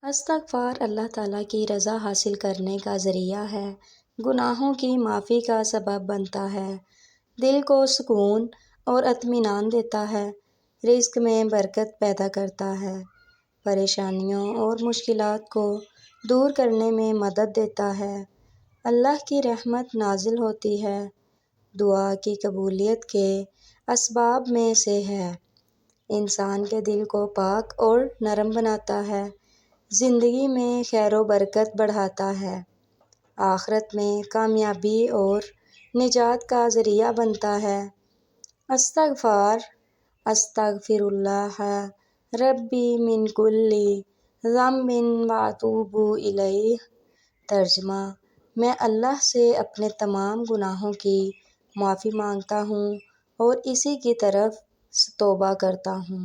استغفار اللہ تعالیٰ کی رضا حاصل کرنے کا ذریعہ ہے، گناہوں کی معافی کا سبب بنتا ہے، دل کو سکون اور اطمینان دیتا ہے، رزق میں برکت پیدا کرتا ہے، پریشانیوں اور مشکلات کو دور کرنے میں مدد دیتا ہے، اللہ کی رحمت نازل ہوتی ہے، دعا کی قبولیت کے اسباب میں سے ہے، انسان کے دل کو پاک اور نرم بناتا ہے، زندگی میں خیر و برکت بڑھاتا ہے، آخرت میں کامیابی اور نجات کا ذریعہ بنتا ہے۔ استغفار، استغفر اللہ ربی من کل ذنب واتوب الیہ۔ ترجمہ: میں اللہ سے اپنے تمام گناہوں کی معافی مانگتا ہوں اور اسی کی طرف توبہ کرتا ہوں۔